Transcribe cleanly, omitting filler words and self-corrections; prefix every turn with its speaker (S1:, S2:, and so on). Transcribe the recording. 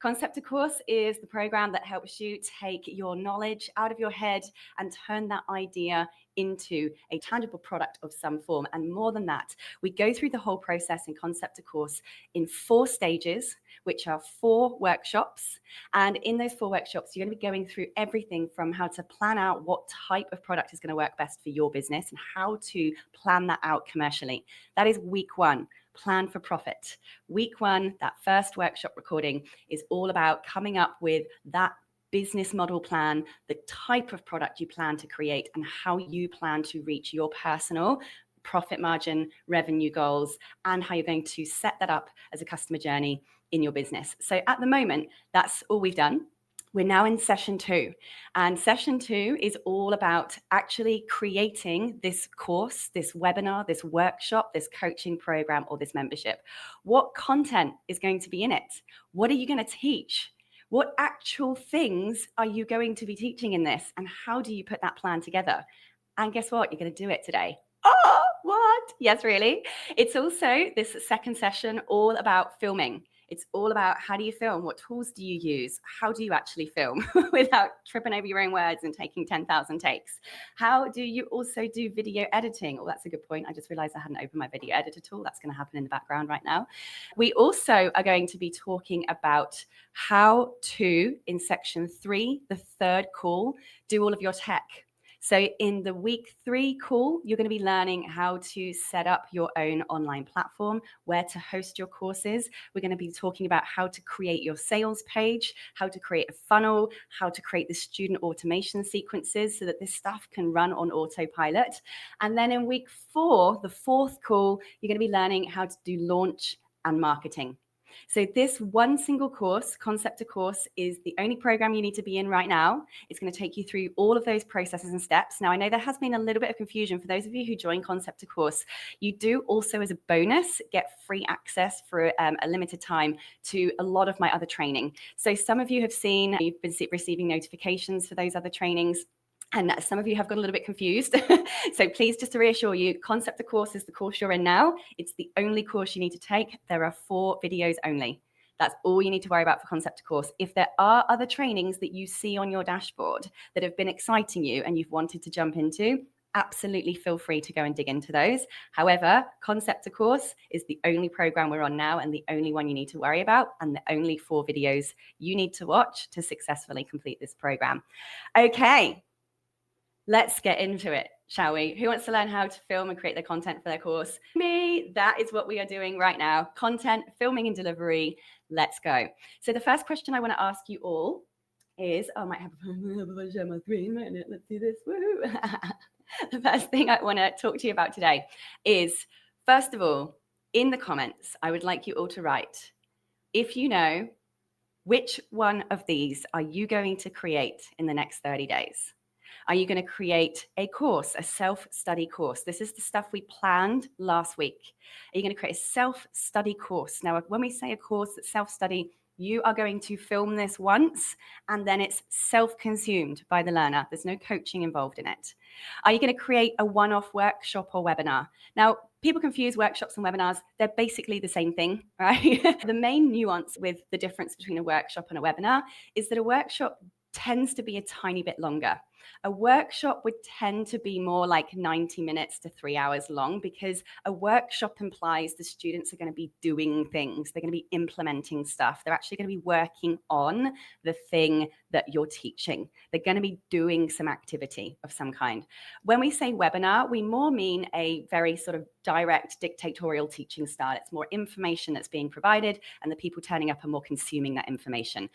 S1: Concept of Course is the program that helps you take your knowledge out of your head and turn that idea into a tangible product of some form. And more than that, we go through the whole process in Concept of Course in 4 stages, which are 4 workshops. And in those 4 workshops, you're going to be going through everything from how to plan out what type of product is going to work best for your business and how to plan that out commercially. That is week 1. Plan for profit. Week 1, that first workshop recording, is all about coming up with that business model plan, the type of product you plan to create, and how you plan to reach your personal profit margin, revenue goals, and how you're going to set that up as a customer journey in your business. So at the moment, that's all we've done. We're now in session 2, and session 2 is all about actually creating this course, this webinar, this workshop, this coaching program, or this membership. What content is going to be in it? What are you going to teach? What actual things are you going to be teaching in this? And how do you put that plan together? And guess what? You're going to do it today. Oh, what? Yes, really. It's also this second session all about filming. It's all about how do you film? What tools do you use? How do you actually film without tripping over your own words and taking 10,000 takes? How do you also do video editing? Oh, that's a good point. I just realized I hadn't opened my video editor tool. That's going to happen in the background right now. We also are going to be talking about how to, in section 3, the third call, do all of your tech. So in the week 3 call, you're going to be learning how to set up your own online platform, where to host your courses. We're going to be talking about how to create your sales page, how to create a funnel, how to create the student automation sequences so that this stuff can run on autopilot. And then in week 4, the 4th call, you're going to be learning how to do launch and marketing. So this one single course, Concept of Course, is the only program you need to be in right now. It's going to take you through all of those processes and steps. Now, I know there has been a little bit of confusion for those of you who join Concept of Course. You do also, as a bonus, get free access for a limited time to a lot of my other training. So some of you have seen, you've been receiving notifications for those other trainings. And some of you have got a little bit confused. So please, just to reassure you, Concept of Course is the course you're in now. It's the only course you need to take. There are 4 videos only. That's all you need to worry about for Concept of Course. If there are other trainings that you see on your dashboard that have been exciting you and you've wanted to jump into, absolutely feel free to go and dig into those. However, Concept of Course is the only program we're on now and the only one you need to worry about, and the only 4 videos you need to watch to successfully complete this program. Okay. Let's get into it, shall we? Who wants to learn how to film and create their content for their course? Me, that is what we are doing right now. Content, filming and delivery. Let's go. So the first question I want to ask you all is, I might have to share my screen. Let's do this. Woo! The first thing I want to talk to you about today is, first of all, in the comments, I would like you all to write, if you know, which one of these are you going to create in the next 30 days? Are you going to create a course, a self-study course? This is the stuff we planned last week. Are you going to create a self-study course? Now, when we say a course that's self-study, you are going to film this once and then it's self-consumed by the learner. There's no coaching involved in it. Are you going to create a one-off workshop or webinar? Now, people confuse workshops and webinars. They're basically the same thing, right? The main nuance with the difference between a workshop and a webinar is that a workshop tends to be a tiny bit longer. A workshop would tend to be more like 90 minutes to 3 hours long, because a workshop implies the students are going to be doing things. They're going to be implementing stuff. They're actually going to be working on the thing that you're teaching. They're going to be doing some activity of some kind. When we say webinar, we more mean a very sort of direct dictatorial teaching style. It's more information that's being provided and the people turning up are more consuming that information.